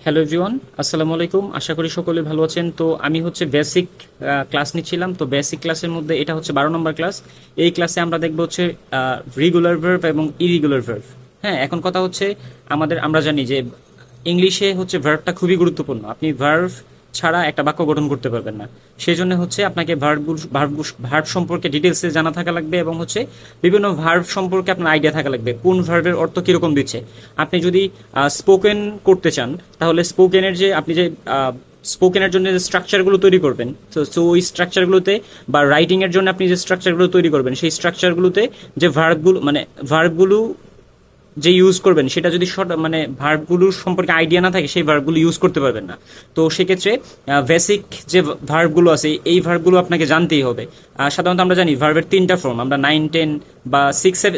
Hello everyone, আসসালামু আলাইকুম। আশা করি সকলে ভালো আছেন। তো আমি হচ্ছে বেসিক ক্লাস নিচ্ছিলাম। তো বেসিক ক্লাসের মধ্যে এটা হচ্ছে 12 নম্বর ক্লাস। এই ক্লাসে আমরা দেখবো হচ্ছে রেগুলার ভার্ব এবং ইরেগুলার ভার্ব। হ্যাঁ, এখন কথা হচ্ছে আমরা জানি যে ইংলিশে হচ্ছে ভার্বটা খুবই গুরুত্বপূর্ণ। আপনি ভার্ব ছাড়া একটা বাক্য গঠন করতে পারবেন না। সেই জন্য হচ্ছে আপনাকে ভার্ব সম্পর্কে ডিটেলসে জানা থাকা লাগবে এবং হচ্ছে বিভিন্ন ভার্ব সম্পর্কে আপনার আইডিয়া থাকা লাগবে, কোন ভার্বের অর্থ কিরকম দিচ্ছে। আপনি যদি স্পোকেন করতে চান, তাহলে স্পোকেনের জন্য যে স্ট্রাকচারগুলো তৈরি করবেন, তো ওই স্ট্রাকচারগুলোতে বা রাইটিং এর জন্য আপনি যে স্ট্রাকচারগুলো তৈরি করবেন, সেই স্ট্রাকচারগুলোতে যে ভার্বগুলো যে ইউজ করবেন, সেটা যদি ভার্বগুলোর সম্পর্কে আইডিয়া না থাকে, সেই ভার্বগুলো ইউজ করতে পারবেন না। তো সেক্ষেত্রে বেসিক যে ভার্বগুলো আছে, এই ভার্বগুলো আপনাকে জানতেই হবে। সাধারণত আমরা জানি ভার্বের 3টা ফর্ম। আমরা 9, 10 বা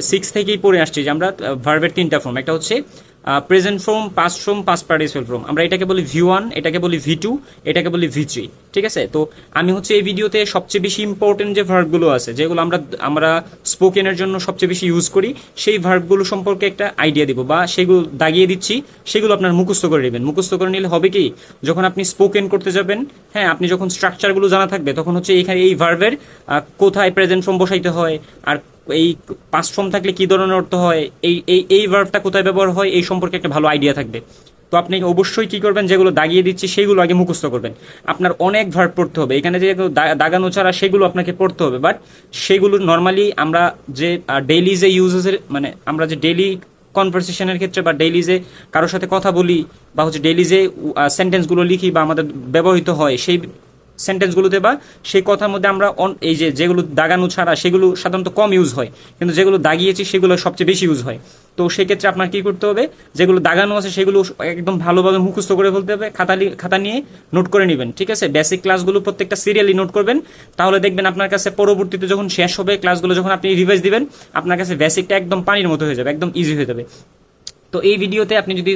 6 থেকেই পড়ে আসছি যে আমরা ভার্বের 3টা ফর্ম। একটা হচ্ছে present form, past form, past participle form. আমরা এটাকে বলি V1, এটাকে বলি V2, এটাকে বলি V3। ঠিক আছে? তো আমি হচ্ছে এই ভিডিওতে সবচেয়ে বেশি ইম্পর্টেন্ট যে ভার্বগুলো আছে, যেগুলো আমরা স্পোকেনের জন্য সবচেয়ে বেশি ইউজ করি, সেই ভার্বগুলো সম্পর্কে একটা আইডিয়া দিব, বা সেগুলো দাগিয়ে দিচ্ছি। সেগুলো আপনার মুখস্থ করে নেবেন। মুখস্থ করে নিলে হবে কি, যখন আপনি স্পোকেন করতে যাবেন, হ্যাঁ, আপনি যখন স্ট্রাকচারগুলো জানা থাকবে, তখন হচ্ছে এখানে এই ভার্বের কোথায় প্রেজেন্ট ফর্ম বসাইতে হয়, আর এই পাস্ট ফর্ম থাকলে কি ধরনের অর্থ হয়, এই ভার্বটা কোথায় ব্যবহার হয়, এই সম্পর্কে একটা ভালো আইডিয়া থাকবে। তো আপনি অবশ্যই কি করবেন, যেগুলো দাগিয়ে দিচ্ছি সেগুলো আগে মুখস্থ করবেন। আপনার অনেক ভার্ব পড়তে হবে এখানে, যে দাগানো ছাড়া সেগুলো আপনাকে পড়তে হবে। বাট সেগুলো নর্মালি আমরা যে ডেইলি যে ইউজেসের, আমরা যে ডেইলি কনভারসেশনের ক্ষেত্রে বা ডেইলি যে কারোর সাথে কথা বলি, বা হচ্ছে ডেইলি যে সেন্টেন্সগুলো লিখি বা আমাদের ব্যবহৃত হয়, সেই সেন্টেন্সগুলোতে বা সেই কথার মধ্যে আমরা এই যেগুলো দাগানো ছাড়া সেগুলো সাধারণত কম ইউজ হয়, কিন্তু যেগুলো দাগিয়েছি সেগুলো সবচেয়ে বেশি ইউজ হয়। তো সেক্ষেত্রে আপনার কি করতে হবে, যেগুলো দাগানো আছে সেগুলো একদম ভালোভাবে মুখস্থ করে ফেলতে হবে। খাতা নিয়ে নোট করে নেবেন। ঠিক আছে? বেসিক ক্লাসগুলো প্রত্যেকটা সিরিয়ালি নোট করবেন। তাহলে দেখবেন আপনার কাছে পরবর্তীতে যখন শেষ হবে ক্লাসগুলো, যখন আপনি রিভাইজ দিবেন, আপনার কাছে বেসিকটা একদম পানির মতো হয়ে যাবে, একদম ইজি হয়ে যাবে। তো এই ভিডিওতে আপনি যদি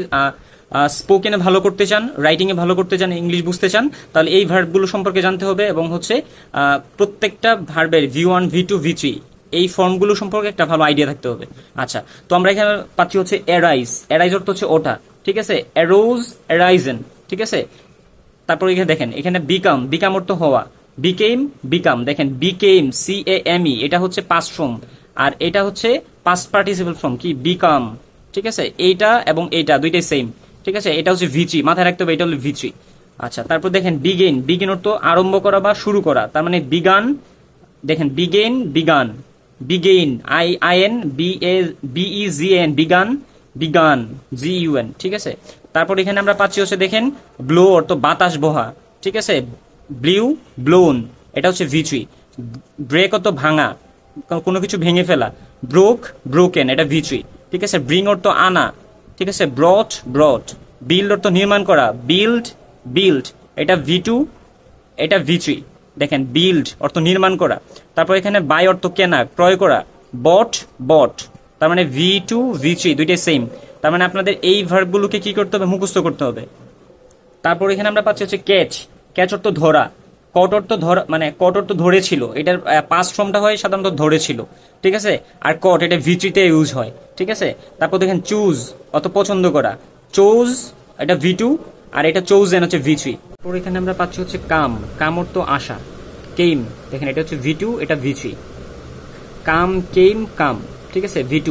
স্পোকেনে ভালো করতে চান, রাইটিংয়ে ভালো করতে চান, ইংলিশ বুঝতে চান, তাহলে এই ভার্বগুলো সম্পর্কে জানতে হবে এবং হচ্ছে প্রত্যেকটা ভার্বের V1, V2, V3 এই ফর্মগুলো সম্পর্কে একটা ভালো আইডিয়া থাকতে হবে। আচ্ছা, তো আমরা এখানে পাচ্ছি হচ্ছে অ্যারাইজ। অ্যারাইজ অর্থ হচ্ছে ওঠা। ঠিক আছে? অ্যারোজ, অ্যারাইজেন। ঠিক আছে? তারপর এখানে দেখেন, এখানে বিকাম অর্থ হওয়া। বিকাম দেখেন, CAME, এটা হচ্ছে পাস্ট ফর্ম, আর এটা হচ্ছে পাস্ট পার্টিসিপল ফর্ম কি, বিকাম। ঠিক আছে? এইটা এবং এইটা দুইটাই সেম। ঠিক আছে? এটা হচ্ছে V3, মাথায় রাখতে হবে, এটা হলো V3। আচ্ছা, তারপর দেখেন বিগিন অর্থ আরম্ভ করা বা শুরু করা। তার মানে বিগান, দেখেন বিগেইন BEGAN, বিগান GUN। ঠিক আছে? তারপর এখানে আমরা পাচ্ছি হচ্ছে দেখেন ব্লো অর্থ বাতাস বহা। ঠিক আছে? ব্লোন, এটা হচ্ছে V3। ব্রেক অর্থ ভাঙা, কোনো কিছু ভেঙে ফেলা। ব্রোকেন, এটা V3। ঠিক আছে? ব্রিং অর্থ আনা। ঠিক আছে? ব্রট। বিল্ড অর্থ নির্মাণ করা। বিল্ড, এটা V2, এটা V3। দেখেন, বিল্ড অর্থ নির্মাণ করা। তারপর এখানে বাই অর্থ কেনা, ক্রয় করা। বট, তার মানে V2, V3 দুইটাই সেম। তার মানে আপনাদের এই ভার্বগুলোকে কি করতে হবে, মুখস্থ করতে হবে। তারপর এখানে আমরা পাচ্ছি হচ্ছে ক্যাচ অর্থ ধরা। কট অর্থ ধরেছিল, এটার পাস্ট ফর্মটা হয় সাধারণত ধরেছিল। ঠিক আছে? আর এটা V3 ইউজ হয়। ঠিক আছে? তারপর দেখেন চুজ অত পছন্দ করা। এটা V2, আর এটা চোজেন হচ্ছে V3। তারপর এখানে আমরা পাচ্ছি হচ্ছে কাম অর্থ আশা। দেখেন, এটা হচ্ছে V2, এটা V3। কাম। ঠিক আছে? V2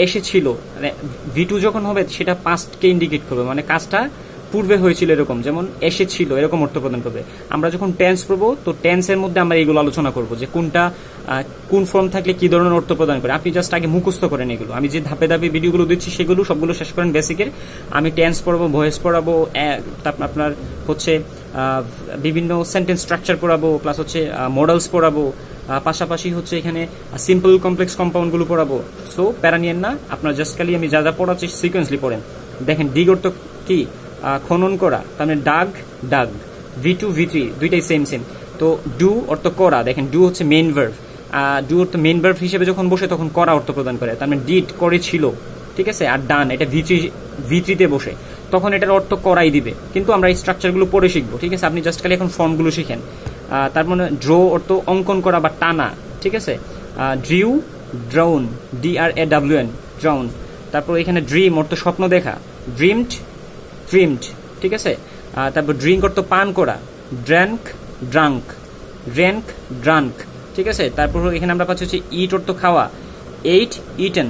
এসেছিল, মানে V2 যখন হবে সেটা পাস্টকে ইন্ডিকেট করবে, মানে কাজটা পূর্বে হয়েছিল এরকম, যেমন এসেছিল এরকম অর্থ প্রদান করবে। আমরা যখন টেন্স পড়বো, তো টেন্সের মধ্যে আমরা এগুলো আলোচনা করবো, যে কোন ফর্ম থাকলে কি ধরনের অর্থ প্রদান করে। আপনি জাস্ট আগে মুখস্থ করেন এগুলো। আমি যে ধাপে ধাপে ভিডিওগুলো দিচ্ছি সেগুলো সবগুলো শেষ করেন বেসিকের। আমি টেন্স পড়াবো, ভয়েস পড়াবো, আপনার হচ্ছে বিভিন্ন সেন্টেন্স স্ট্রাকচার পড়াবো, প্লাস হচ্ছে মডেলস পড়াবো, পাশাপাশি হচ্ছে এখানে সিম্পল কমপ্লেক্স কম্পাউন্ডগুলো পড়াবো। সো প্যারা নিয়েন না, আপনার জাস্ট খালি আমি যা পড়াচ্ছি সিকোয়েন্সলি পড়েন। দেখেন, ডিগ অর্থ কি, খনন করা। তার মানে ডাগ V2, V3 দুইটাই সেম। তো ডু অর্থ করা। দেখেন, ডু হচ্ছে মেইন ভার্ব। ডু অর্থ মেইন ভার্ব হিসেবে যখন বসে তখন করা অর্থ প্রদান করে। তার মানে ডিড, করেছিল। ঠিক আছে? আর ডান, এটা V3 বসে, তখন এটার অর্থ করাই দিবে। কিন্তু আমরা এই স্ট্রাকচারগুলো পরে শিখবো। ঠিক আছে? আপনি জাস্ট খালি এখন ফর্মগুলো শিখেন। তার মানে ড্র অর্থ অঙ্কন করা বা টানা। ঠিক আছে? Drown, DRAWN, drown. তারপর এখানে ড্রিম অর্থ স্বপ্ন দেখা। ড্রিমড, ঠিক আছে। তারপর ড্রিঙ্ক অর্থ পান করা, ড্র্যাঙ্ক ড্রাঙ্ক, ড্র্যাঙ্ক ড্রাঙ্ক, ঠিক আছে। তারপর এখানে আমরা পাচ্ছি হচ্ছে ইট অর্থ খাওয়া, এইট ইটেন,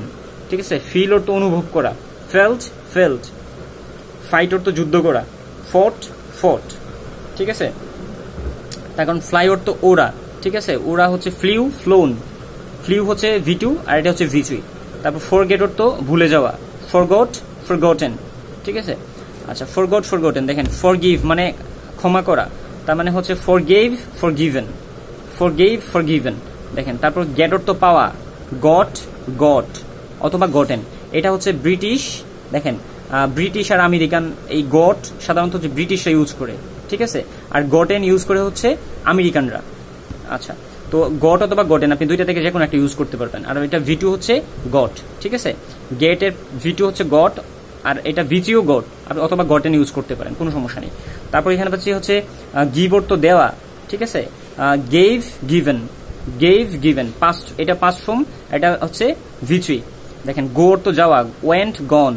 ঠিক আছে। ফিল অর্থ অনুভব করা, ফেল্ট ফেল্ট। ফাইট অর্থ যুদ্ধ করা, ফট ফট, ঠিক আছে। এখন ফ্লাই অর্থ ওরা, ঠিক আছে। ওরা হচ্ছে ফ্লিউ ফ্লোন, ফ্লিউ হচ্ছে V2 আর এটা হচ্ছে V3। তারপর ফরগেট অর্থ ভুলে যাওয়া, ফরগট ফরগটেন, ঠিক আছে। আচ্ছা, ফরগট ফরগটেন। দেখেন ফরগিভ মানে ক্ষমা করা, তার মানে হচ্ছে ফরগেভ ফরগিভেন, ফরগেভ ফরগিভেন। দেখেন তারপর গেট অর্থ পাওয়া, গট গট অথবা গটেন। এটা হচ্ছে ব্রিটিশ, দেখেন ব্রিটিশ আর আমেরিকান, এই গট সাধারণত হচ্ছে ব্রিটিশরা ইউজ করে, ঠিক আছে। আর গটেন ইউজ করে হচ্ছে আমেরিকানরা। আচ্ছা, তো গট অথবা গটেন আপনি দুইটা থেকে যে কোনো একটা ইউজ করতে পারবেন। আর এটা V2 হচ্ছে গট, ঠিক আছে। গেটের V2 হচ্ছে গট, আর এটা V3ও গট অথবা গটেন ইউজ করতে পারেন, কোনো সমস্যা নেই। তারপর এখানে পাচ্ছি হচ্ছে গিভ অর্থ দেওয়া, ঠিক আছে। Gave given, gave given past, এটা পাস্ট ফর্ম, এটা হচ্ছে V3। দেখেন গো অর্থ যাওয়া, ওয়েন্ট গন,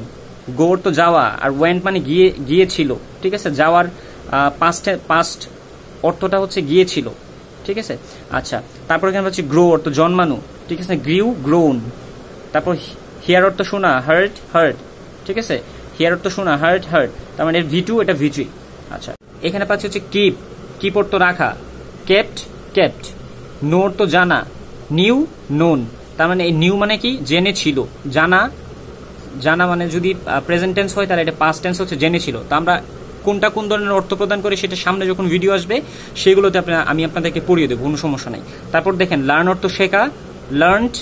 গো অর্থ যাওয়া, আর ওয়েন্ট মানে গিয়েছিল, ঠিক আছে। যাওয়ার পাস্ট অর্থটা হচ্ছে গিয়েছিল, ঠিক আছে। আচ্ছা, তারপর এখানে পাচ্ছি গ্রো অর্থ জন্মানো, ঠিক আছে। গ্রিউ গ্রোন। তারপর হিয়ার অর্থ শোনা, হার্ট হার্ট, ঠিক আছে। হিয়ার অর্থ শোনা, হার্ট হার্ট, তার মানে V2 এটা V3। আচ্ছা, এখানে পাচ্ছি হচ্ছে কিপ, কিপ অর্থ রাখা, কেপ্ট কেপ্ট। নো অর্থ জানা, নিউ নোন, তার মানে এই নিউ মানে কি জেনেছিল, জানা, জানা মানে যদি প্রেজেন্ট টেন্স হয় তাহলে এটা পাস্ট টেন্স হচ্ছে জেনেছিল। তো আমরা কোনটা কোন ধরনের অর্থ প্রদান করে সেটা সামনে যখন ভিডিও আসবে সেগুলোতে আমি আপনাদেরকে পড়িয়ে দেবো, কোনো সমস্যা নাই। তারপর দেখেন লার্ন অর্থ শেখা, লার্নড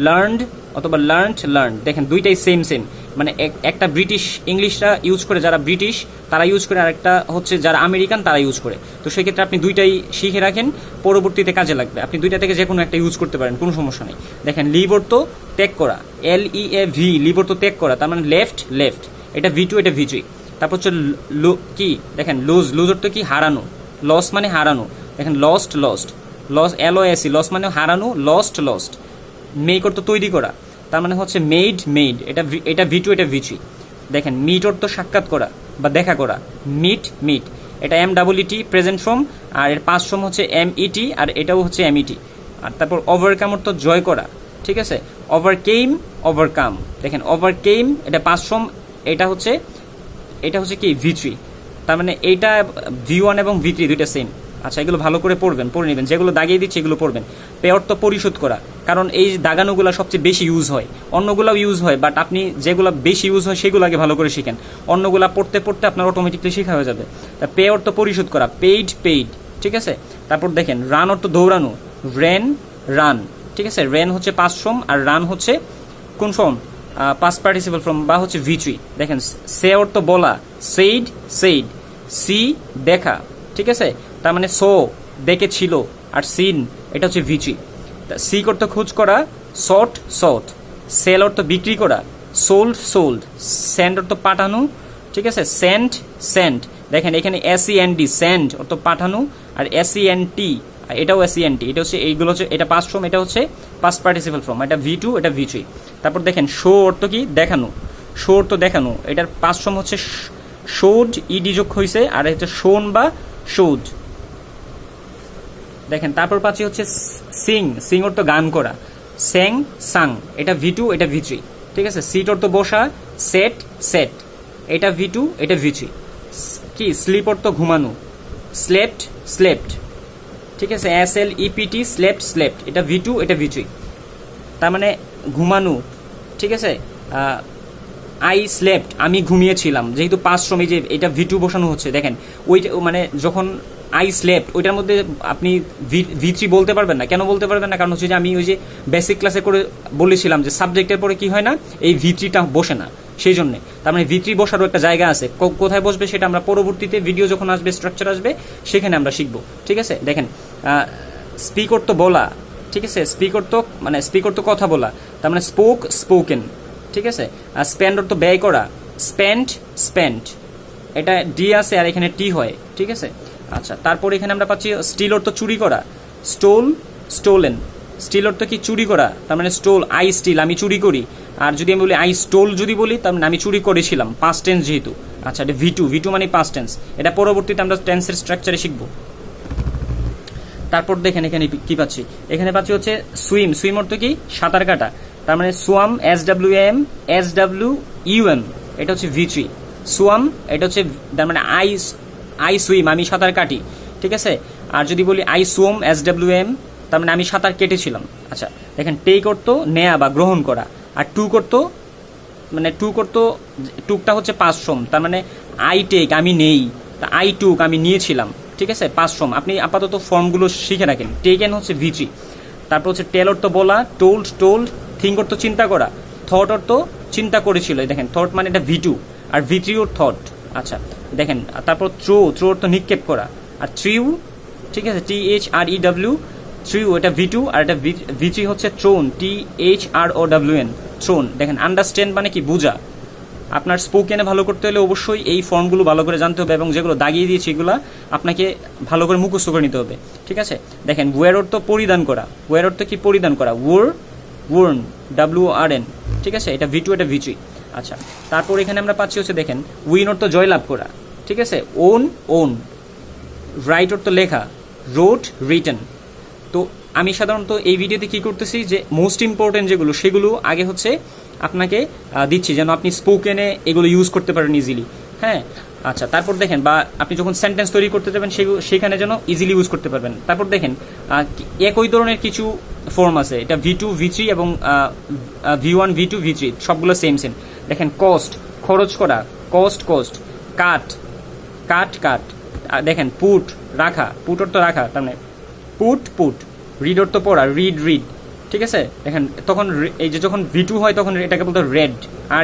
লার্নড অথবা লার্নড লার্ন। দেখেন দুইটাই সেম সেম, মানে একটা ব্রিটিশ ইংলিশটা ইউজ করে, যারা ব্রিটিশ তারা ইউজ করে, আর একটা হচ্ছে যারা আমেরিকান তারা ইউজ করে। তো সেক্ষেত্রে আপনি দুইটাই শিখে রাখেন, পরবর্তীতে কাজে লাগবে। আপনি দুইটা থেকে যে কোনো একটা ইউজ করতে পারেন, কোনো সমস্যা নেই। দেখেন লিভ অর্থ ত্যাগ করা, LEAV, লিভ অর্থ ত্যাগ করা, তার মানে লেফট লেফট, এটা V2 এটা V3। তারপর হচ্ছে কি, দেখেন লুজ, লুজ অর্থ কি হারানো, লস মানে হারানো। দেখেন lost lost, loss LOST, loss মানে হারানো, লস্ট লস্ট। মেক অর্থ তৈরি করা, তার মানে হচ্ছে মেড মেড, এটা V2 এটা V3। দেখেন মিট অর্থ সাক্ষাৎ করা বা দেখা করা, মিট মিট, এটা MEET প্রেজেন্ট ফর্ম, আর এর পাস্ট ফর্ম হচ্ছে MET, আর এটাও হচ্ছে MET। আর তারপর ওভারকাম অর্থ জয় করা, ঠিক আছে। ওভারকেম ওভারকাম, দেখেন ওভারকেম এটা পাস্ট ফর্ম, এটা হচ্ছে কি V3, তার মানে এইটা V1 এবং V3 দুইটা সেম। আচ্ছা, এগুলো ভালো করে পড়বেন, পড়ে নেবেন, যেগুলো দাগিয়ে দিচ্ছি এগুলো পড়বেন। পে অর্থ পরিশোধ করা, কারণ এই দাগানোগুলো সবচেয়ে বেশি ইউজ হয়, অন্যগুলাও ইউজ হয়, বাট আপনি যেগুলো বেশি ইউজ হয় সেগুলো আগে ভালো করে শিখেন, অন্যগুলা পড়তে পড়তে আপনার অটোমেটিকলি শেখা হয়ে যাবে। তা পে অর্থ পরিশোধ করা, পেইড পেইড, ঠিক আছে। তারপর দেখেন রান অর্থ দৌড়ানো, রেন রান, ঠিক আছে। রেন হচ্ছে পাস্ট ফর্ম, আর রান হচ্ছে কোন ফর্ম, পাস্ট পার্টিসিপল ফর্ম বা হচ্ছে V3। দেখেন সে অর্থ বলা, সেইড সেইড, সি দেখা, ঠিক আছে। তার মানে সো দেখেছিল, আর সিন এটা হচ্ছে V3। সিক অর্থ খোঁজ করা, সট সট। সেল অর্থ বিক্রি করা, সোল্ড সোল্ড। সেন্ড অর্থ পাঠানো, ঠিক আছে। Sent sent. দেখেন এখানে SEND সেন্ড অর্থ পাঠানো, আর SENT এটাও SENT, এটা হচ্ছে এইগুলো হচ্ছে, এটা পাস্ট ফর্ম, এটা হচ্ছে পাস্ট পার্টিসিপল ফর্ম, এটা V2 এটা V3। তারপর দেখেন শো অর্থ কি দেখানো, শো অর্থ দেখানো, এটার পাস্ট ফর্ম হচ্ছে শোড, ED যোগ হয়েছে, আর হচ্ছে শোন বা শোড। দেখেন তারপর পাচ্ছি হচ্ছে সিং, সিং অর্থ গান করা, স্যাং সাং, এটা V2 এটা V3, ঠিক আছে। সিট অর্থ বসা, সেট সেট, এটা V2 এটা V3। কি স্লিপ অর্থ ঘুমানো, স্লেপ্ট স্লেপ্ট, ঠিক আছে। SLEPT স্লেপ্ট স্লেপ্ট, এটা V2 এটা V3, তার মানে ঘুমানো, ঠিক আছে। আই স্লেপ্ট আমি ঘুমিয়েছিলাম, যেহেতু পাস্ট ফর্ম, এই যে এটা V2 বসানো হচ্ছে। দেখেন ওইটা মানে যখন আই স্লেপ্ট ওইটার মধ্যে আপনি V3 বলতে পারবেন না, কেন বলতে পারবেন না, কারণ হচ্ছে যে আমি ওই যে বেসিক ক্লাসে করে বলেছিলাম যে সাবজেক্টের পরে কি হয় না, এই V3টা বসে না, সেই জন্য। তার মানে V3 বসারও একটা জায়গা আছে, কোথায় বসবে সেটা আমরা পরবর্তীতে ভিডিও যখন আসবে, স্ট্রাকচার আসবে, সেখানে আমরা শিখবো, ঠিক আছে। দেখেন স্পিক অর্থ বলা, ঠিক আছে। স্পিক অর্থ কথা বলা, তার মানে স্পোক স্পোকেন, ঠিক আছে। আর স্পেন্ড অর্থ ব্যয় করা, স্পেন্ট স্পেন্ট, এটা ডি আছে আর এখানে টি হয়, ঠিক আছে। আচ্ছা, তারপর এখানে আমরা পাচ্ছি স্টিল অর্থ চুরি করা, স্টোল স্টোলেন। স্টিল অর্থ কি চুরি করা, তার মানে স্টোল, আই স্টিল আমি চুরি করি। আর যদি আমি বলি আই স্টোল যদি বলি, তার মানে আমি চুরি করেছিলাম, পাস্ট টেন্স যেহেতু, আচ্ছা, এটা V2 মানে পাস্ট টেন্স, এটা পরবর্তীতে আমরা টেন্সের স্ট্রাকচারে শিখবো। তারপর দেখেন এখানে কি পাচ্ছি, এখানে পাচ্ছি হচ্ছে সুইম অর্থ কি সাঁতার কাটা, তার মানে সোয়াম SWAM, এটা হচ্ছে V3। সোয়াম এটা হচ্ছে তার মানে আই সুইম আমি সাঁতার কাটি, ঠিক আছে। আর যদি বলি আই সোয়াম SWAM, তার মানে আমি সাঁতার কেটেছিলাম। আচ্ছা দেখেন টেক অর্থ নেয়া বা গ্রহণ করা, আর টুকটা হচ্ছে পাস্ট ফর্ম, তার মানে আই টেক আমি নেই, তা আই টুক আমি নিয়েছিলাম, ঠিক আছে, পাস্ট ফর্ম। আপনি আপাতত ফর্মগুলো শিখে রাখেন। টেকেন হচ্ছে V3। তারপর হচ্ছে টেল অর্থ বলা, টোল্ড, থিঙ্ক অর্থ চিন্তা করা, থট অর্থ চিন্তা করেছিল, দেখেন থট মানে এটা V2, আর V3 ওর থট। আচ্ছা দেখেন তারপর থ্রো অর্থ নিক্ষেপ করা, আর থ্রিউ, ঠিক আছে, THREW, থ্রিউ এটা V2, আর এটা V3 হচ্ছে থ্রোন, THROWN, থ্রোন। দেখেন আন্ডারস্ট্যান্ড মানে কি বুঝা। আপনার স্পোকেনে ভালো করতে হলে অবশ্যই এই ফর্মগুলো ভালো করে জানতে হবে, এবং যেগুলো দাগিয়ে দিয়েছি এগুলো আপনাকে ভালো করে মুখস্থ করে নিতে হবে, ঠিক আছে। দেখেন ওয়্যার অর্থ পরিধান করা, ওয়্যার অর্থ কি পরিধান করা, ওয়ার্ন WRN, ঠিক আছে, এটা V2 এটা V3। আচ্ছা তারপর এখানে আমরা পাচ্ছি হচ্ছে দেখেন উইন অর্থ জয়লাভ করা, ঠিক আছে, ওন, রাইট অর্থ লেখা, রিটেন। তো আমি সাধারণত এই ভিডিওতে কি করতেছি যে মোস্ট ইম্পর্টেন্ট যেগুলো সেগুলো আগে হচ্ছে আপনাকে দিচ্ছি, যেন আপনি স্পোকেনে এগুলো ইউজ করতে পারেন ইজিলি, হ্যাঁ। আচ্ছা তারপর দেখেন বা আপনি যখন সেন্টেন্স তৈরি করতে যাবেন সেখানে যেন ইজিলি ইউজ করতে পারবেন। তারপর দেখেন একই ধরনের কিছু ফর্ম আছে, এটা V2 V3 এবং V1 V2 V3 সবগুলো সেম। দেখেন কস্ট খরচ করা, কস্ট কাট, দেখেন পুট রাখা, পুট অর্থ রাখা, তার মানে পুট, রিড অর্থ পড়া, রিড, ঠিক আছে। দেখেন তখন এই যে যখন V2 হয় তখন এটাকে বলতে রেড,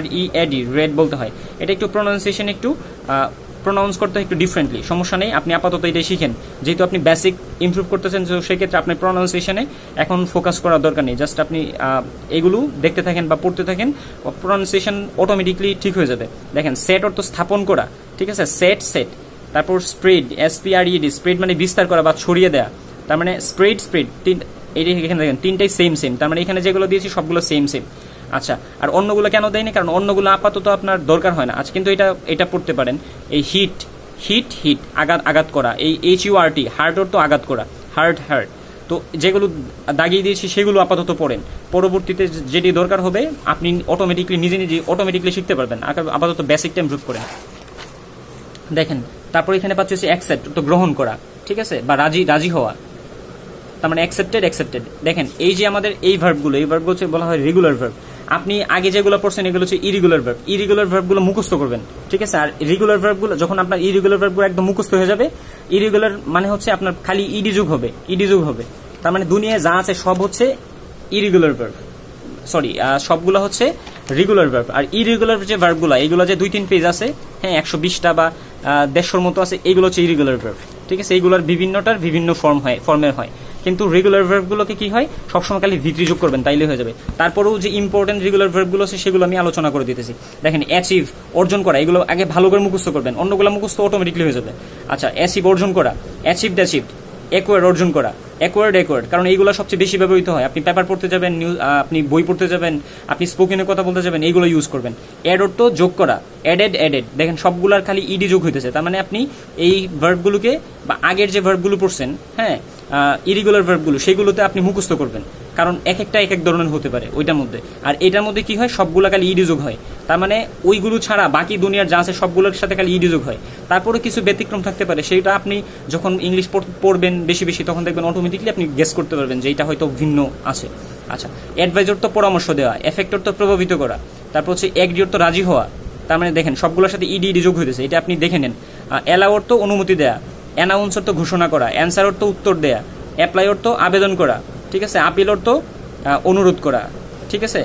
READ, রেড বলতে হয়। এটা একটু প্রোনাউন্সিয়েশন একটু প্রোনাউন্স করতে হয় একটু ডিফারেন্টলি, সমস্যা নেই, আপনি আপাতত এটাই শিখেন, যেহেতু আপনি বেসিক ইমপ্রুভ করতেছেন, তো সেক্ষেত্রে আপনার প্রোনাউন্সিয়েশনে এখন ফোকাস করার দরকার নেই, জাস্ট আপনি এগুলো দেখতে থাকেন বা পড়তে থাকেন, প্রোনাউন্সিয়েশন অটোমেটিকলি ঠিক হয়ে যাবে। দেখেন সেট অর্থ স্থাপন করা, ঠিক আছে, সেট। তারপর স্প্রেড, SPRED, স্প্রেড মানে বিস্তার করা বা ছড়িয়ে দেওয়া, তার মানে স্প্রেড, এখানে দেখেন তিনটাই সেম, তার মানে এখানে যেগুলো দিয়েছি সবগুলো সেম। আচ্ছা আর অন্যগুলো কেন দেয়নি, কারণ অন্যগুলো আপাতত আপনার দরকার হয় না। আচ্ছা কিন্তু এটা পড়তে পারেন, এই হিট আঘাত করা, এই HURT হার্ট অর্থ আঘাত করা, হার্ট। তো যেগুলো দাগিয়ে দিয়েছি সেগুলো আপাতত পড়েন, পরবর্তীতে যেটি দরকার হবে আপনি নিজে অটোমেটিকলি শিখতে পারবেন। আপাতত বেসিকটা ইমপ্রুভ করেন। দেখেন তারপর এখানে পাচ্ছি হচ্ছে অ্যাকসেপ্ট তো গ্রহণ করা, ঠিক আছে, বা রাজি হওয়া, তার মানে অ্যাকসেপ্টেড। দেখেন এই যে আমাদের এই ভার্বগুলো হচ্ছে বলা হয় রেগুলার ভার্ব। আপনি আগে যেগুলো পড়ছেন এগুলো হচ্ছে ইরেগুলার ভার্বগুলো মুখস্থ করবেন, ঠিক আছে। আর রেগুলার ভার্বগুলো যখন আপনার ইরেগুলার ভার্বগুলো একদম মুখস্থ হয়ে যাবে, ইরেগুলার মানে হচ্ছে আপনার খালি ইডি যোগ হবে, তার মানে দুনিয়ায় যা আছে সব হচ্ছে ইরেগুলার ভার্ব, সবগুলো হচ্ছে রেগুলার ভার্ব। আর ইরেগুলার যে ভার্বগুলো এগুলো যে 2-3 পেজ আছে, হ্যাঁ, 120টা বা 150-র মতো আছে, এগুলো হচ্ছে ইরেগুলার ভার্ব, ঠিক আছে। এইগুলোর বিভিন্নটার বিভিন্ন ফর্মের হয়, কিন্তু রেগুলার ভার্বগুলোকে কি হয় সবসময় খালি V3 যোগ করবেন তাইলে হয়ে যাবে। তারপরেও যে ইম্পর্টেন্ট রেগুলার ভার্বগুলো আছে সেগুলো আমি আলোচনা করে দিতেছি। দেখেন অ্যাচিভ অর্জন করা, এগুলো আগে ভালো করে মুখস্থ করবেন, অন্যগুলো মুখস্থ অটোমেটিকলি হয়ে যাবে। আচ্ছা অ্যাচিভ অর্জন করা, অ্যাচিভড, অ্যাকোয়ার্ড অর্জন করা, অ্যাকোয়ার্ড, কারণ এইগুলো সবচেয়ে বেশি ব্যবহৃত হয়। আপনি পেপার পড়তে যাবেন, আপনি বই পড়তে যাবেন, আপনি স্পোকেনে কথা বলতে যাবেন, এইগুলো ইউজ করবেন। অ্যাড অর্থ যোগ করা, অ্যাডেড, দেখেন সবগুলার খালি ইডি যোগ হইতেছে, তার মানে আপনি এই ভার্বগুলোকে বা আগের যে ভার্বগুলো পড়ছেন, হ্যাঁ, ইরেগুলার ভার্বগুলো সেগুলোতে আপনি মুখস্থ করবেন, কারণ এক এক ধরনের হতে পারে ওইটার মধ্যে। আর এটার মধ্যে কি হয় সবগুলো খালি ইডি যোগ হয়, তার মানে ওইগুলো ছাড়া বাকি দুনিয়ার যা আছে সবগুলোর সাথে খালি ইডি যোগ হয়। তারপরে কিছু ব্যতিক্রম থাকতে পারে, সেটা আপনি যখন ইংলিশ পড়বেন বেশি তখন দেখবেন অটোমেটিকলি আপনি গেস করতে পারবেন যে এটা হয়তো ভিন্ন আছে। আচ্ছা অ্যাডভাইজার তো পরামর্শ দেওয়া, এফেক্টর তো প্রভাবিত করা, তারপর হচ্ছে এগ্রির তো রাজি হওয়া, তার মানে দেখেন সবগুলোর সাথে ইডি যোগ হইতেছে, এটা আপনি দেখে নেন। অ্যালাওয়ার তো অনুমতি দেয়া, অ্যানাউন্সার তো ঘোষণা করা, অ্যান্সার তো উত্তর দেয়া, অ্যাপ্লাই অর্থ আবেদন করা, ঠিক আছে, আপিল অর্থ অনুরোধ করা, ঠিক আছে,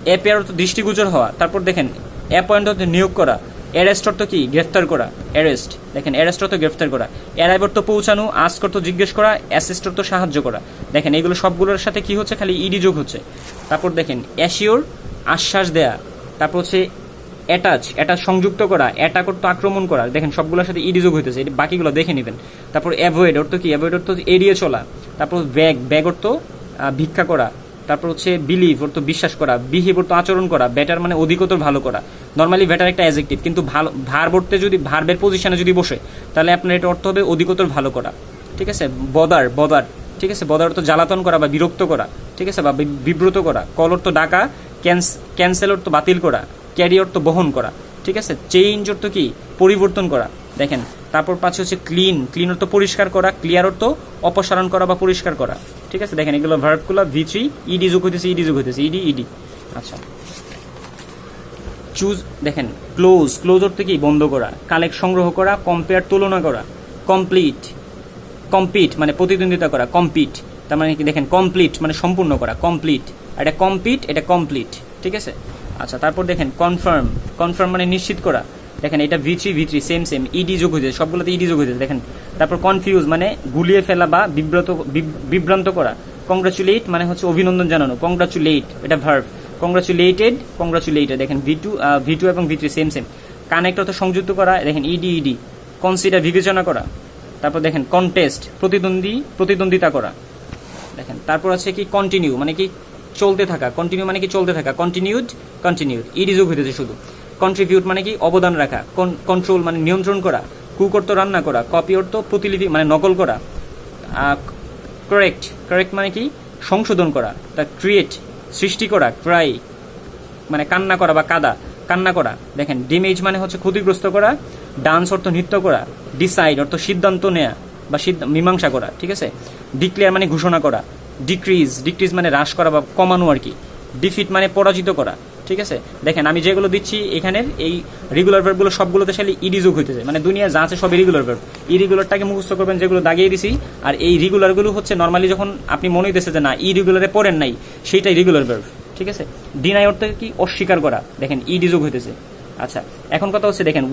অ্যাপেয়ার অর্থ দৃষ্টিগোচর হওয়া। তারপর দেখেন অ্যাপয়েন্ট অর্থ নিয়োগ করা, অ্যারেস্ট অর্থ কি গ্রেফতার করা, অ্যারেস্ট, দেখেন অ্যারেস্ট অর্থ গ্রেফতার করা, অ্যারাইভ অর্থ পৌঁছানো, আস্ক অর্থ জিজ্ঞেস করা, অ্যাসিস্ট অর্থ সাহায্য করা। দেখেন এগুলো সবগুলোর সাথে কি হচ্ছে খালি ইডি যোগ হচ্ছে। তারপর দেখেন অ্যাসিওর আশ্বাস দেয়া, তারপর হচ্ছে অ্যাটাচ সংযুক্ত করা, অ্যাটাক অর্থ আক্রমণ করা, দেখেন সবগুলোর সাথে ইডি যোগ হইতেছে, বাকিগুলো দেখে নেবেন। তারপর অ্যাভয়েড অর্থ কি, অ্যাভয়েড অর্থ এড়িয়ে চলা। তারপর ব্যাগ অর্থ ভিক্ষা করা, তারপর হচ্ছে বিলিভ অর্থ বিশ্বাস করা, বিহেভ অর্থ আচরণ করা, বেটার মানে অধিকতর ভালো করা। নর্মালি বেটার একটা অ্যাডজেক্টিভ, কিন্তু ভালো ভার্ব অর্থে যদি ভার্বের পজিশনে যদি বসে তাহলে আপনার এটা অর্থ হবে অধিকতর ভালো করা, ঠিক আছে। বদার, ঠিক আছে, বদার অর্থ জ্বালাতন করা বা বিরক্ত করা, ঠিক আছে, বা বিব্রত করা। কল অর্থ ডাকা, ক্যান্সেল অর্থ বাতিল করা, ক্যারি অর্থ বহন করা, ঠিক আছে। চেঞ্জ অর্থ কি পরিবর্তন করা, দেখেন। তারপর পাশে হচ্ছে ক্লিন অর্থ পরিষ্কার করা, ক্লিয়ার অর্থ অপসারণ করা বা পরিষ্কার করা, ঠিক আছে। দেখেন এগুলো ভার্বগুলো V3 ইডি যোগ হইতেছে, ইডি। আচ্ছা, চুজ, দেখেন ক্লোজ অর্থ কি বন্ধ করা, কালেক্ট সংগ্রহ করা, কম্পেয়ার তুলনা করা, কমপ্লিট মানে প্রতিদ্বন্দ্বিতা করা, কম্পিট তার মানে কি দেখেন কমপ্লিট মানে সম্পূর্ণ করা, কমপ্লিট। এটা কম্পিট, এটা কমপ্লিট, ঠিক আছে। আচ্ছা, তারপর দেখেন কনফার্ম মানে নিশ্চিত করা, দেখেন এটা V3 সেম ইডি যোগ হয়েছে, সবগুলোতে ইডি যোগ হয়েছে, দেখেন। তারপর কনফিউজ মানে গুলিয়ে ফেলা বা বিভ্রান্ত করা। কংগ্রাচুলেট মানে হচ্ছে অভিনন্দন জানানো, কংগ্রাচুলেট এটা ভার্ব। কংগ্রাচুলেটেড, দেখেন V2 এবং V3 সেম। কানেক্ট অর্থ সংযুক্ত করা, দেখেন ইডি। কনসিডার বিবেচনা করা। তারপর দেখেন কন্টেস্ট প্রতিদ্বন্দ্বিতা করা, দেখেন। তারপর আছে কি কন্টিনিউ মানে কি চলতে থাকা, কন্টিনিউড ইডি যোগ হইতেছে শুধু। কন্ট্রিবিউট মানে কি অবদান রাখা, কন্ট্রোল মানে নিয়ন্ত্রণ করা, কুক অর্থ রান্না করা, কপি অর্থ প্রতিলিপি মানে নকল করা, কারেক্ট মানে কি সংশোধন করা, তা ক্রিয়েট সৃষ্টি করা, ক্রাই মানে কান্না করা বা কান্না করা, দেখেন। ডিমেজ মানে হচ্ছে ক্ষতিগ্রস্ত করা, ডান্স অর্থ নৃত্য করা, ডিসাইড অর্থ সিদ্ধান্ত নেয়া বা মীমাংসা করা, ঠিক আছে। ডিক্লেয়ার মানে ঘোষণা করা, ডিক্রিজ মানে হ্রাস করা বা কমানো আর কি। ডিফিট মানে পরাজিত করা, ঠিক আছে। দেখেন আমি যেগুলো দিচ্ছি এখানের এই রেগুলার ভার্বগুলো সবগুলোতে খালি ইডি যোগ হইতেছে, মানে দুনিয়া যা আছে সব রেগুলার ভার্ব। ইরেগুলারটাকে মুখস্থ করবেন যেগুলো দাগিয়ে দিছি, আর এই রেগুলারগুলো হচ্ছে নর্মালি যখন আপনি মনে হইতেছে যে না ইরেগুলারে পড়েন নাই, সেইটাই রেগুলার ভার্ব, ঠিক আছে। ডিনাই অর্থ কি অস্বীকার করা, দেখেন ইডি যোগ হইতেছে। আচ্ছা, এখন কথা হচ্ছে দেখেন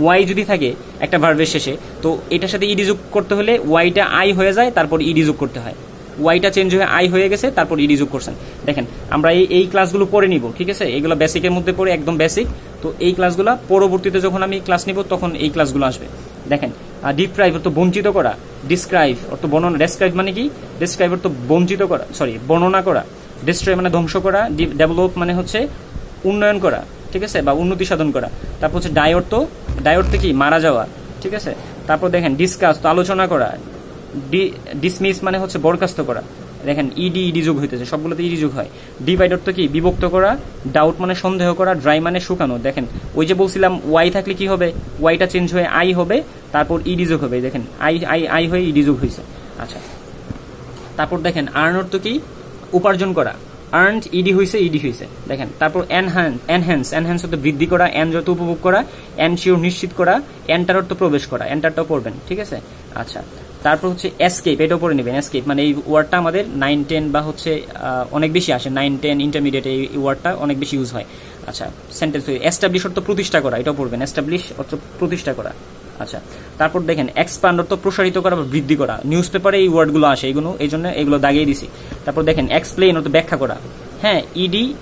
ওয়াই যদি থাকে একটা ভার্বের শেষে, তো এটার সাথে ইডি যোগ করতে হলে ওয়াইটা আই হয়ে যায়, তারপর ইডি যোগ করতে হয়। ওয়াইটা চেঞ্জ হয়ে আই হয়ে গেছে, তারপর ইডি যোগ করছেন। দেখেন আমরা এই ক্লাসগুলো পড়ে নিব, ঠিক আছে। এগুলো বেসিকের মধ্যে পড়ে, একদম বেসিক। তো এই ক্লাসগুলো পরবর্তীতে যখন আমি ক্লাস নিব তখন এই ক্লাসগুলো আসবে। দেখেন ডিপ্রাইভ অর্থ বঞ্চিত করা, ডিসক্রাইব অর্থ বর্ণনা, ডেসক্রাইব মানে কি ডেসক্রাইব অর্থ বর্ণনা করা, ডিস্ট্রয় মানে ধ্বংস করা, ডেভেলপ মানে হচ্ছে উন্নয়ন করা, ঠিক আছে, বা উন্নতি সাধন করা। তারপর হচ্ছে ডাই অর্থ কি মারা যাওয়া, ঠিক আছে। তারপর দেখেন ডিসকাস তো আলোচনা করা, ডিসমিস মানে হচ্ছে বরখাস্ত করা, দেখেন ইডি যোগ হইতেছে, সবগুলোতে ইডি যোগ হয়। ডিভাইড অর্থ কি বিভক্ত করা, ডাউট মানে সন্দেহ করা, ড্রাই মানে শুকানো। দেখেন ওই যে বলছিলাম ওয়াই থাকলে কি হবে, ওয়াইটা চেঞ্জ হয়ে আই হবে, তারপর ইডি যোগ হবে, দেখেন আই হয়ে ইডি যোগ হয়েছে। আচ্ছা, তারপর দেখেন আর্ন অর্থ কি উপার্জন করা, আর্নড ইডি হয়েছে, দেখেন। তারপর এনহ্যান্স অর্থ বৃদ্ধি করা, এনজয় উপভোগ করা, এনশিওর নিশ্চিত করা, এন্টার অর্থ প্রবেশ করা, এন্টারটাও পড়বেন, ঠিক আছে। আচ্ছা, তারপর হচ্ছে এসকেপ, এটাও পড়ে নেবেন। এসকেপ মানে এই ওয়ার্ডটা আমাদের 9-10 বা হচ্ছে অনেক বেশি আসে, 9-10 ইন্টারমিডিয়েট এই ওয়ার্ডটা অনেক বেশি ইউজ হয়। আচ্ছা, সেন্টেন্স এস্টাবলিশ অর্থ প্রতিষ্ঠা করা, এটাও পড়বেন, এস্টাবলিশ অর্থ প্রতিষ্ঠা করা। আচ্ছা, তারপর দেখেন এক্সপান্ড অর্থ প্রসারিত করা বা বৃদ্ধি করা, নিউজ পেপারে এই ওয়ার্ডগুলো আসে, এই জন্য এগুলো দাগিয়ে দিছি। তারপর দেখেন এক্সপ্লেইন অর্থ ব্যাখ্যা করা, হ্যাঁ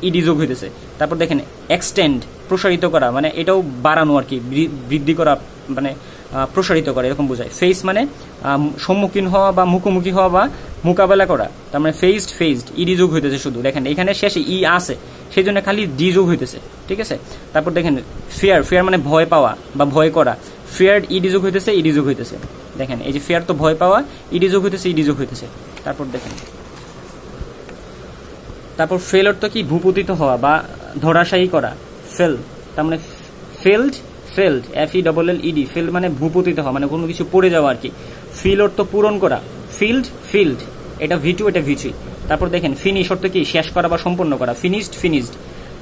ইডি যোগ হইতেছে। তারপর দেখেন এক্সটেন্ড প্রসারিত করা, মানে এটাও বাড়ানো আর কি, বৃদ্ধি করা মানে প্রসারিত করা এরকম বোঝায়। ফেস মানে সম্মুখীন হওয়া বা মুখোমুখি হওয়া বা মোকাবেলা করা, তার মানে ফেসড ইডি যোগ হইতেছে শুধু, দেখেন এখানে শেষে ই আছে সেই জন্য খালি ডি যোগ হইতেছে, ঠিক আছে। তারপর দেখেন ফিয়ার মানে ভয় পাওয়া বা ভয় করা, ফিয়ার্ড ইডি যোগ হইতেছে, দেখেন এই যে ফিয়ার তো ভয় পাওয়া, ইডি যোগ হইতেছে। তারপর দেখেন ফেল অর্থ কি ভূপতিত হওয়া বা ধরাশায়ী করা, ফেল তার মানে ফেলড FELLED, ফেল মানে ভূপতিত হওয়া মানে কোনো কিছু পড়ে যাওয়া আর কি। ফিল অর্থ পূরণ করা, ফিল্ড এটা V2 এটা V3। তারপর দেখেন ফিনিশ অর্থ কি শেষ করা বা সম্পন্ন করা, ফিনিশড।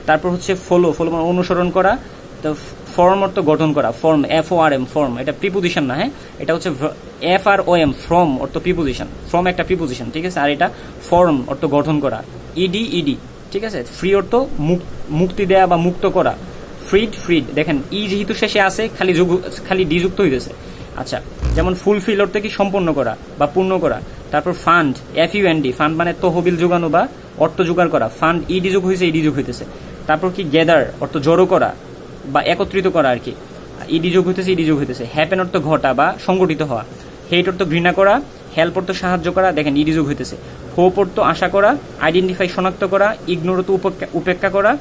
তারপর হচ্ছে ফলো মানে অনুসরণ করা। তো ফর্ম অর্থ গঠন করা, FORM ফর্ম এটা প্রিপোজিশন না, হ্যাঁ এটা হচ্ছে FROM ফর্ম অর্থ প্রিপোজিশন, ফর্ম একটা প্রিপোজিশন, ঠিক আছে। আর এটা ফর্ম অর্থ গঠন করা, ইডি, ঠিক আছে। ফ্রি অর্থ মুক্তি দেয়া বা মুক্ত করা, ফ্রিড দেখেন ই যেহেতু শেষে আছে খালি ডি যুক্ত হইতেছে। আচ্ছা, যেমন ফুলফিল অর্থ কি সম্পন্ন করা বা পূর্ণ করা। তারপর ফান্ড FUND ফান্ড মানে তহবিল যোগানো বা অর্থ জোগাড় করা, ফান্ড ইডি যোগ হইতেছে। তারপর কি গ্যাদার অর্থ জড়ো করা বা একত্রিত করা আর কি, ইডি যোগ হইতেছে। হ্যাপেন অর্থ ঘটা বা সংগঠিত হওয়া। হেট অর্থ ঘৃণা করা, হেল্প অর্থ সাহায্য করা, দেখেন ইডি যোগ হইতেছে। হোপ অর্থ আশা করা, আইডেন্টিফাই শনাক্ত করা, ইগনোর অর্থ উপেক্ষা করা,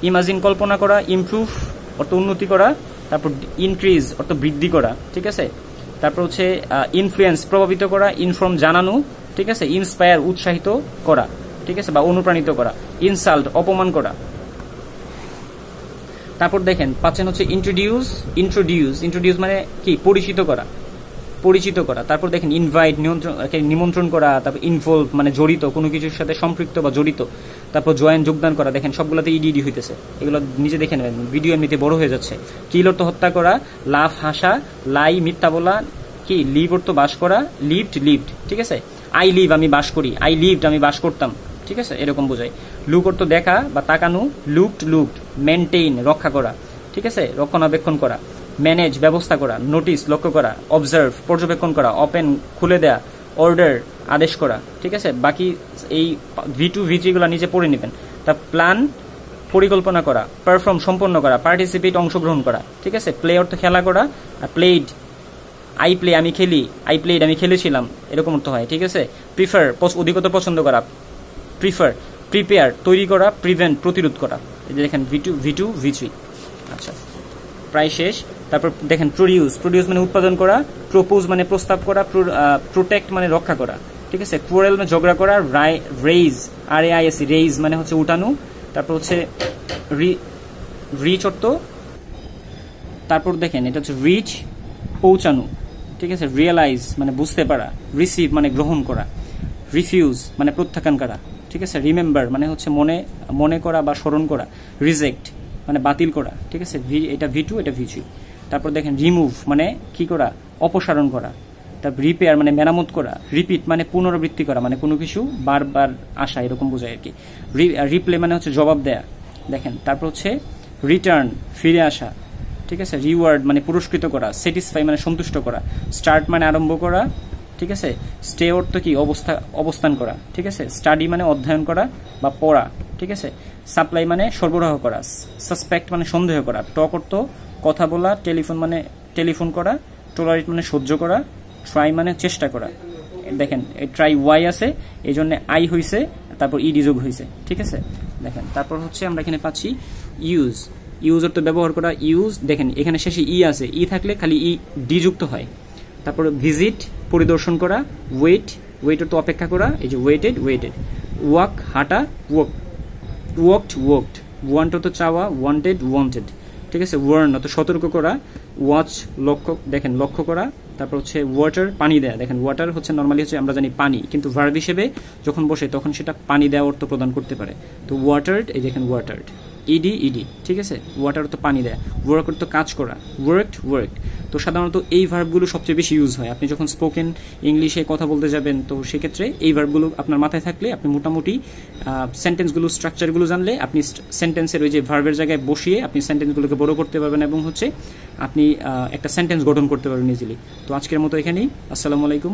ইমাজিন কল্পনা করা, ইমপ্রুভ অর্থ উন্নতি করা, তারপর ইনক্রিজ অর্থ বৃদ্ধি করা, ঠিক আছে। তারপর হচ্ছে ইনফ্লুয়েন্স প্রভাবিত করা, ইনফর্ম জানানো, ঠিক আছে। ইন্সপায়ার উৎসাহিত করা, ঠিক আছে, বা অনুপ্রাণিত করা। ইনসাল্ট অপমান করা। তারপর দেখেন 5 হচ্ছে ইন্ট্রোডিউস। ইন্ট্রোডিউস মানে কি? পরিচিত করা, পরিচিত করা। তারপর দেখেন ইনভাইট নিমন্ত্রণ করা, তারপর ইনভলভ মানে জড়িত, কোনো কিছুর সাথে সম্পৃক্ত বা জড়িত। তারপর জয়েন যোগদান করা, দেখেন সবগুলোতে ইডি হইতেছে, এগুলো নিজে দেখে নেবেন, ভিডিও এমনিতে বড় হয়ে যাচ্ছে। কিল অর্থ হত্যা করা, লাভ হাসা, লাই মিথ্যা বলা, কি লিভ অর্থ বাস করা, লিভড, ঠিক আছে। আই লিভ আমি বাস করি, আই লিভড আমি বাস করতাম, ঠিক আছে, এরকম বোঝায়। লুক অর্থ দেখা বা তাকানো, লুকড, মেনটেইন রক্ষা করা, ঠিক আছে, রক্ষণাবেক্ষণ করা। ম্যানেজ ব্যবস্থা করা, নোটিস লক্ষ্য করা, অবজার্ভ পর্যবেক্ষণ করা, ওপেন খুলে দেয়া, অর্ডার আদেশ করা, ঠিক আছে। বাকি এই V2 V3 গুলা নিজে পড়ে নেবেন। তা প্ল্যান পরিকল্পনা করা, পারফর্ম সম্পন্ন করা, পার্টিসিপেট অংশগ্রহণ করা, ঠিক আছে। প্লে অর্থ খেলা করা, প্লেড আই প্লে আমি খেলি, আই প্লেড আমি খেলেছিলাম, এরকম অর্থ হয়, ঠিক আছে। প্রিফার অধিকতর পছন্দ করা, প্রিফার। প্রিপেয়ার তৈরি করা, প্রিভেন্ট প্রতিরোধ করা। এই যে দেখেন V2 V3। আচ্ছা, প্রায় শেষ। তারপর দেখেন প্রডিউস মানে উৎপাদন করা, প্রপোজ মানে প্রস্তাব করা, প্রোটেক্ট মানে রক্ষা করা, ঠিক আছে। কোরেল মানে ঝগড়া করা, রেইজ RAISE রেইজ মানে হচ্ছে উঠানো। তারপর হচ্ছে রিচ অর্থ, তারপর দেখেন এটা হচ্ছে রিচ পৌঁছানো, ঠিক আছে। রিয়েলাইজ মানে বুঝতে পারা, রিসিভ মানে গ্রহণ করা, রিফিউজ মানে প্রত্যাখ্যান করা, ঠিক আছে। রিমেম্বার মানে হচ্ছে মনে করা বা স্মরণ করা, রিজেক্ট মানে বাতিল করা, ঠিক আছে। এটা V2 এটা V3। তারপর দেখেন রিমুভ মানে কি করা? অপসারণ করা। তারপর রিপেয়ার মানে মেরামত করা, রিপিট মানে পুনরাবৃত্তি করা, মানে কোনো কিছু বারবার আসা, এরকম বোঝায় আর কি। রিপ্লে মানে হচ্ছে জবাব দেয়া, দেখেন। তারপর হচ্ছে রিটার্ন ফিরে আসা, ঠিক আছে। রিওয়ার্ড মানে পুরস্কৃত করা, স্যাটিসফাই মানে সন্তুষ্ট করা, স্টার্ট মানে আরম্ভ করা, ঠিক আছে। স্টে অর্থ কি? অবস্থান করা, ঠিক আছে। স্টাডি মানে অধ্যয়ন করা বা পড়া, ঠিক আছে। সাপ্লাই মানে সরবরাহ করা, সাসপেক্ট মানে সন্দেহ করা, টক অর্থ কথা বলা, টেলিফোন মানে টেলিফোন করা, টলারেট মানে সহ্য করা, ট্রাই মানে চেষ্টা করা। দেখেন ট্রাই ওয়াই আছে, এই জন্য আই হয়েছে, তারপর ইডি যোগ হয়েছে, ঠিক আছে। দেখেন তারপর হচ্ছে আমরা এখানে পাচ্ছি ইউজ অর্থ ব্যবহার করা, ইউজ। দেখেন এখানে শেষে ই আছে, ই থাকলে খালি ডি যুক্ত হয়। তারপর ভিজিট পরিদর্শন করা, ওয়েট অর্থ অপেক্ষা করা, এই যে ওয়েটেড। ওয়াক হাঁটা, ওয়াকড ওয়ান্ট অর্থ চাওয়া, ওয়ান্টেড, ঠিক আছে। ওয়ার্ন অর্থ সতর্ক করা, ওয়াচ লক্ষ্য, দেখেন লক্ষ্য করা। তারপর হচ্ছে ওয়াটার পানি দেয়া, দেখেন ওয়াটার হচ্ছে নর্মালি হচ্ছে আমরা জানি পানি, কিন্তু ভার্ব হিসেবে যখন বসে তখন সেটা পানি দেওয়া অর্থ প্রদান করতে পারে। তো ওয়াটার্ড, এই দেখেন ওয়াটার্ড, ইডি, ঠিক আছে। ওয়াটার তো পানি দেয়, ওয়ার্ক তো কাজ করা, ওয়ার্কড। তো সাধারণত এই ভার্বগুলো সবচেয়ে বেশি ইউজ হয়। আপনি যখন স্পোকেন ইংলিশে কথা বলতে যাবেন, তো সেক্ষেত্রে এই ভার্বগুলো আপনার মাথায় থাকলে আপনি মোটামুটি সেন্টেন্সগুলো স্ট্রাকচারগুলো জানলে আপনি সেন্টেন্সের ওই যে ভার্বের জায়গায় বসিয়ে আপনি সেন্টেন্সগুলোকে বড় করতে পারবেন, এবং হচ্ছে আপনি একটা সেন্টেন্স গঠন করতে পারবেন ইজিলি। তো আজকের মতো এখানেই। আসসালামু আলাইকুম।